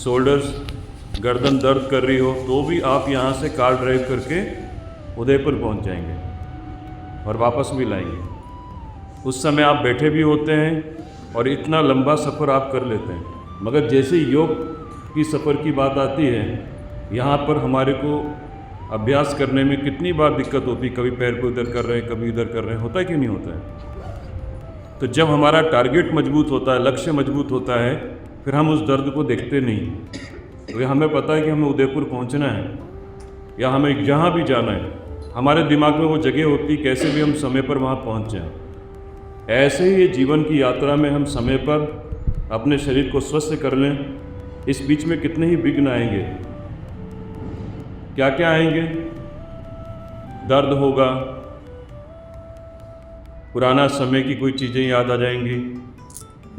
Shoulders, गर्दन दर्द कर रही हो तो भी आप यहाँ से कार ड्राइव करके उदयपुर पहुँच जाएंगे और वापस भी लाएंगे। उस समय आप बैठे भी होते हैं और इतना लंबा सफ़र आप कर लेते हैं। मगर जैसे योग की सफ़र की बात आती है, यहाँ पर हमारे को अभ्यास करने में कितनी बार दिक्कत होती, कभी पैर को इधर कर रहे हैं, कभी इधर कर रहे हैं, होता है कि नहीं होता है? तो जब हमारा टारगेट मजबूत होता है, लक्ष्य मजबूत होता है, फिर हम उस दर्द को देखते नहीं। तो हमें पता है कि हमें उदयपुर पहुँचना है या हमें जहाँ भी जाना है, हमारे दिमाग में वो जगह होती कैसे भी हम समय पर वहाँ पहुँच जाएं। ऐसे ही ये जीवन की यात्रा में हम समय पर अपने शरीर को स्वस्थ कर लें। इस बीच में कितने ही विघ्न आएंगे, क्या क्या आएंगे? दर्द होगा, पुराना समय की कोई चीज़ें याद आ जाएंगी।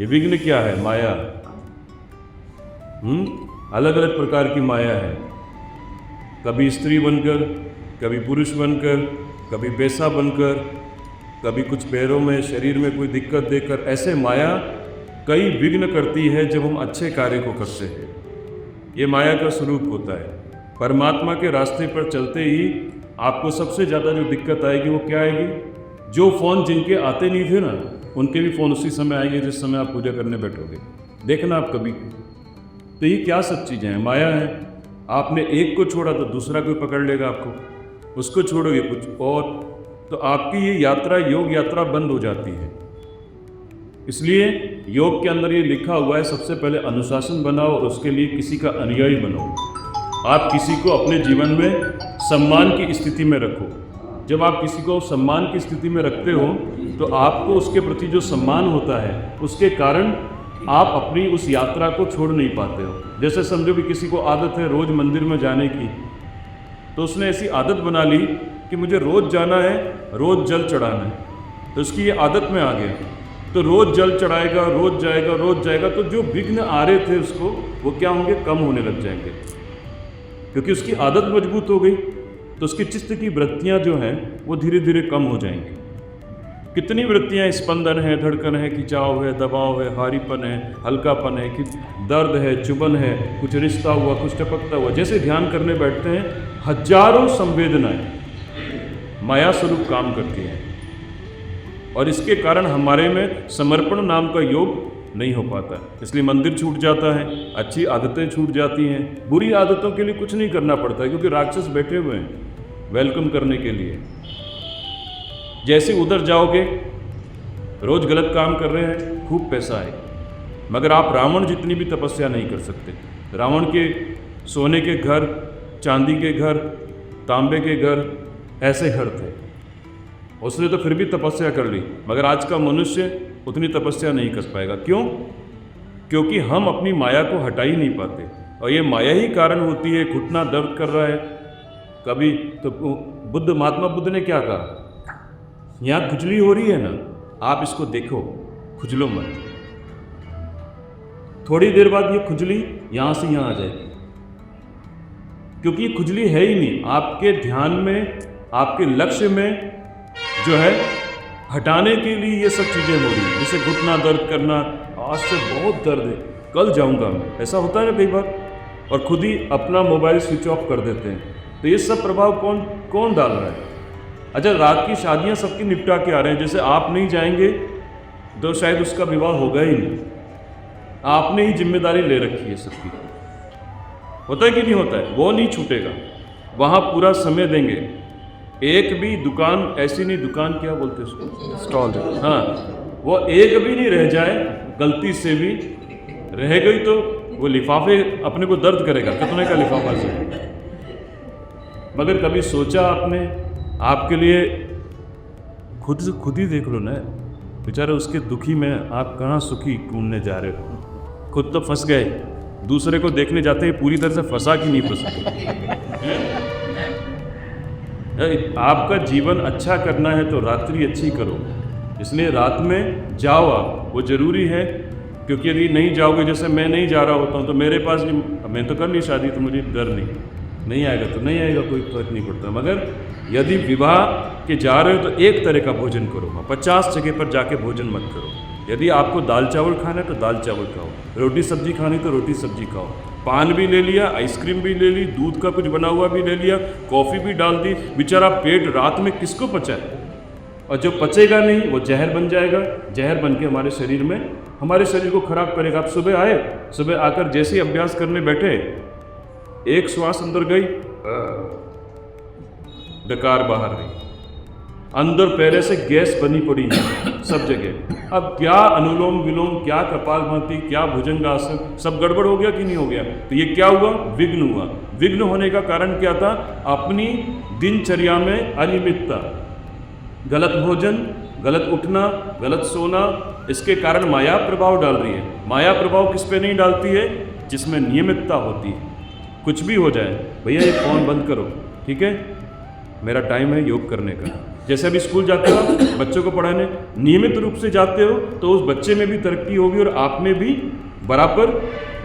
ये विघ्न क्या है? माया। अलग अलग प्रकार की माया है, कभी स्त्री बनकर, कभी पुरुष बनकर, कभी पैसा बनकर, कभी कुछ पैरों में, शरीर में कोई दिक्कत देकर। ऐसे माया कई विघ्न करती है जब हम अच्छे कार्य को करते हैं। ये माया का स्वरूप होता है। परमात्मा के रास्ते पर चलते ही आपको सबसे ज़्यादा जो दिक्कत आएगी वो क्या आएगी? जो फ़ोन जिनके आते नहीं थे ना, उनके भी फ़ोन उसी समय आएंगे जिस समय आप पूजा करने बैठोगे। देखना आप कभी। तो ये क्या सब चीज़ें हैं? माया है। आपने एक को छोड़ा तो दूसरा कोई पकड़ लेगा आपको, उसको छोड़ोगे कुछ और, तो आपकी ये यात्रा, योग यात्रा बंद हो जाती है। इसलिए योग के अंदर ये लिखा हुआ है, सबसे पहले अनुशासन बनाओ और उसके लिए किसी का अनुयायी बनो। आप किसी को अपने जीवन में सम्मान की स्थिति में रखो। जब आप किसी को सम्मान की स्थिति में रखते हो तो आपको उसके प्रति जो सम्मान होता है, उसके कारण आप अपनी उस यात्रा को छोड़ नहीं पाते हो। जैसे समझो कि किसी को आदत है रोज़ मंदिर में जाने की, तो उसने ऐसी आदत बना ली कि मुझे रोज़ जाना है, रोज़ जल चढ़ाना है, तो उसकी ये आदत में आ गया। तो रोज़ जल चढ़ाएगा, रोज़ जाएगा, रोज़ जाएगा, तो जो विघ्न आ रहे थे उसको, वो क्या होंगे? कम होने लग जाएंगे, क्योंकि उसकी आदत मजबूत हो गई। तो उसके चित्त की वृत्तियाँ जो हैं वो धीरे धीरे कम हो जाएंगी। कितनी वृत्तियाँ, स्पंदन है, धड़कन है, खिंचाव है, दबाव है, भारीपन है, हल्कापन है, दर्द है, चुभन है, कुछ रिश्ता हुआ, कुछ टपकता हुआ। जैसे ध्यान करने बैठते हैं, हजारों संवेदनाएं माया स्वरूप काम करती हैं और इसके कारण हमारे में समर्पण नाम का योग नहीं हो पाता। इसलिए मंदिर छूट जाता है, अच्छी आदतें छूट जाती हैं। बुरी आदतों के लिए कुछ नहीं करना पड़ता है, क्योंकि राक्षस बैठे हुए हैं वेलकम करने के लिए। जैसे उधर जाओगे, रोज़ गलत काम कर रहे हैं, खूब पैसा है, मगर आप रावण जितनी भी तपस्या नहीं कर सकते। रावण के सोने के घर, चांदी के घर, तांबे के घर, ऐसे घर थे। उसने तो फिर भी तपस्या कर ली, मगर आज का मनुष्य उतनी तपस्या नहीं कर पाएगा। क्यों? क्योंकि हम अपनी माया को हटा ही नहीं पाते, और ये माया ही कारण होती है। घुटना दर्द कर रहा है कभी, तो महात्मा बुद्ध ने क्या कहा? यहाँ खुजली हो रही है ना, आप इसको देखो, खुजलो मत। थोड़ी देर बाद ये खुजली यहाँ से यहाँ आ जाएगी, क्योंकि ये खुजली है ही नहीं। आपके ध्यान में, आपके लक्ष्य में जो है हटाने के लिए ये सब चीज़ें हो रही हैं। जैसे घुटना दर्द करना, आज से बहुत दर्द है, कल जाऊंगा मैं, ऐसा होता है ना कई बार, और खुद ही अपना मोबाइल स्विच ऑफ कर देते हैं। तो ये सब प्रभाव कौन डाल रहा है? अच्छा, रात की शादियां सबकी निपटा के आ रहे हैं। जैसे आप नहीं जाएंगे तो शायद उसका विवाह होगा ही नहीं, आपने ही जिम्मेदारी ले रखी है सबकी। होता है कि नहीं होता है? वो नहीं छूटेगा, वहाँ पूरा समय देंगे। एक भी दुकान ऐसी नहीं, दुकान क्या बोलते हैं उसको, स्टॉल, हाँ, वो एक भी नहीं रह जाए, गलती से भी रह गई तो वो लिफाफे अपने को दर्द करेगा, कितने का लिफाफा से। मगर कभी सोचा आपने, आपके लिए खुद ही देख लो ना, बेचारे उसके दुखी में आप कहाँ सुखी घूमने जा रहे हो? खुद तो फंस गए, दूसरे को देखने जाते हैं पूरी तरह से फंसा कि नहीं फंसा। आपका जीवन अच्छा करना है तो रात्रि अच्छी करो, इसलिए रात में जाओ आप, वो ज़रूरी है। क्योंकि यदि नहीं जाओगे, जैसे मैं नहीं जा रहा होता हूँ तो मेरे पास भी, मैं तो कर ली शादी, तो मुझे डर नहीं आएगा तो नहीं आएगा, कोई फर्क नहीं पड़ता। मगर यदि विवाह के जा रहे हो तो एक तरह का भोजन करो, 50 जगह पर जाके भोजन मत करो। यदि आपको दाल चावल खाना है तो दाल चावल खाओ, रोटी सब्जी खानी तो रोटी सब्जी खाओ। पान भी ले लिया, आइसक्रीम भी ले ली, दूध का कुछ बना हुआ भी ले लिया, कॉफ़ी भी डाल दी, बेचारा पेट रात में किसको पचाए? और जो पचेगा नहीं वो जहर बन जाएगा, जहर बन के हमारे शरीर में, हमारे शरीर को खराब करेगा। आप सुबह आए, सुबह आकर जैसे ही अभ्यास करने बैठे, एक श्वास अंदर गई, डकार बाहर गई, अंदर पहले से गैस बनी पड़ी है सब जगह। अब क्या अनुलोम विलोम, क्या कपालभाति, क्या भुजंगासन, सब गड़बड़ हो गया कि नहीं हो गया? तो ये क्या हुआ? विघ्न हुआ। विघ्न होने का कारण क्या था? अपनी दिनचर्या में अनियमितता, गलत भोजन, गलत उठना, गलत सोना, इसके कारण माया प्रभाव डाल रही है। माया प्रभाव किस पे नहीं डालती है? जिसमें नियमितता होती है। कुछ भी हो जाए, भैया ये फ़ोन बंद करो, ठीक है, मेरा टाइम है योग करने का। जैसे अभी स्कूल जाते हो बच्चों को पढ़ाने, नियमित रूप से जाते हो तो उस बच्चे में भी तरक्की होगी और आप में भी बराबर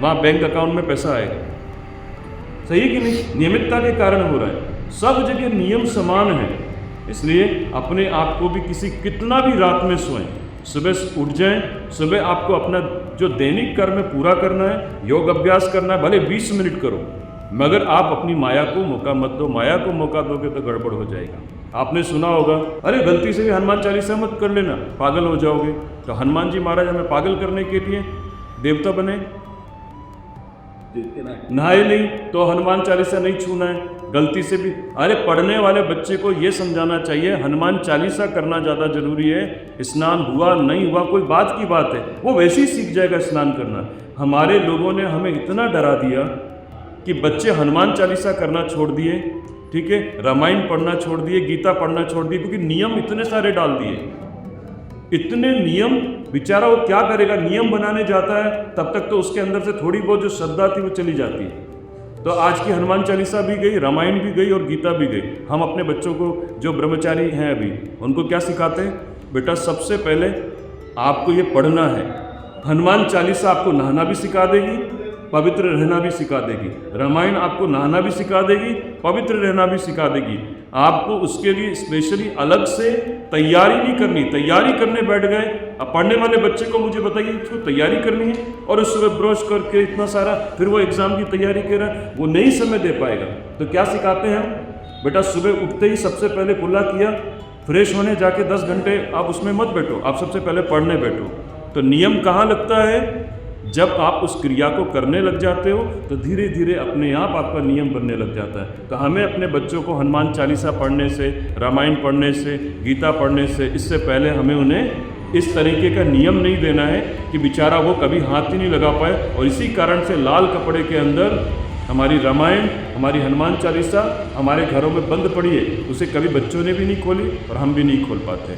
वहाँ बैंक अकाउंट में पैसा आएगा। सही है कि नहीं? नियमितता के कारण हो रहा है। सब जगह नियम समान है, इसलिए अपने आप को भी कितना भी रात में सोएं, सुबह उठ जाएं, सुबह आपको अपना जो दैनिक कर्म है पूरा करना है, योग अभ्यास करना है, भले 20 मिनट करो, मगर आप अपनी माया को मौका मत दो। माया को मौका दोगे तो गड़बड़ हो जाएगा। आपने सुना होगा, अरे गलती से भी हनुमान चालीसा मत कर लेना, पागल हो जाओगे। तो हनुमान जी महाराज हमें पागल करने के लिए देवता बने? नहाए नहीं तो हनुमान चालीसा नहीं छूना है गलती से भी। अरे पढ़ने वाले बच्चे को ये समझाना चाहिए हनुमान चालीसा करना ज़्यादा जरूरी है, स्नान हुआ नहीं हुआ कोई बात की बात है, वो वैसे ही सीख जाएगा स्नान करना। हमारे लोगों ने हमें इतना डरा दिया कि बच्चे हनुमान चालीसा करना छोड़ दिए, ठीक है, रामायण पढ़ना छोड़ दिए, गीता पढ़ना छोड़ दिए, क्योंकि नियम इतने सारे डाल दिए, इतने नियम। बेचारा वो क्या करेगा? नियम बनाने जाता है तब तक तो उसके अंदर से थोड़ी बहुत जो श्रद्धा थी वो चली जाती है। तो आज की हनुमान चालीसा भी गई, रामायण भी गई और गीता भी गई। हम अपने बच्चों को, जो ब्रह्मचारी हैं अभी, उनको क्या सिखाते हैं? बेटा सबसे पहले आपको ये पढ़ना है। हनुमान चालीसा आपको नहाना भी सिखा देगी, पवित्र रहना भी सिखा देगी। रामायण आपको नहाना भी सिखा देगी, पवित्र रहना भी सिखा देगी। आपको उसके लिए स्पेशली अलग से तैयारी नहीं करनी। तैयारी करने बैठ गए, अब पढ़ने वाले बच्चे को मुझे बताइए उसको तैयारी करनी है और उस सुबह ब्रश करके इतना सारा, फिर वो एग्जाम की तैयारी कर रहा है, वो नहीं समय दे पाएगा। तो क्या सिखाते हैं हम? बेटा सुबह उठते ही सबसे पहले कुल्ला किया, फ्रेश होने जाके 10 घंटे आप उसमें मत बैठो, आप सबसे पहले पढ़ने बैठो। तो नियम कहाँ लगता है? जब आप उस क्रिया को करने लग जाते हो तो धीरे धीरे अपने आप आपका नियम बनने लग जाता है। तो हमें अपने बच्चों को हनुमान चालीसा पढ़ने से, रामायण पढ़ने से, गीता पढ़ने से, इससे पहले हमें उन्हें इस तरीके का नियम नहीं देना है कि बेचारा वो कभी हाथ ही नहीं लगा पाए। और इसी कारण से लाल कपड़े के अंदर हमारी रामायण, हमारी हनुमान चालीसा हमारे घरों में बंद पड़ी है, उसे कभी बच्चों ने भी नहीं खोली और हम भी नहीं खोल पाते।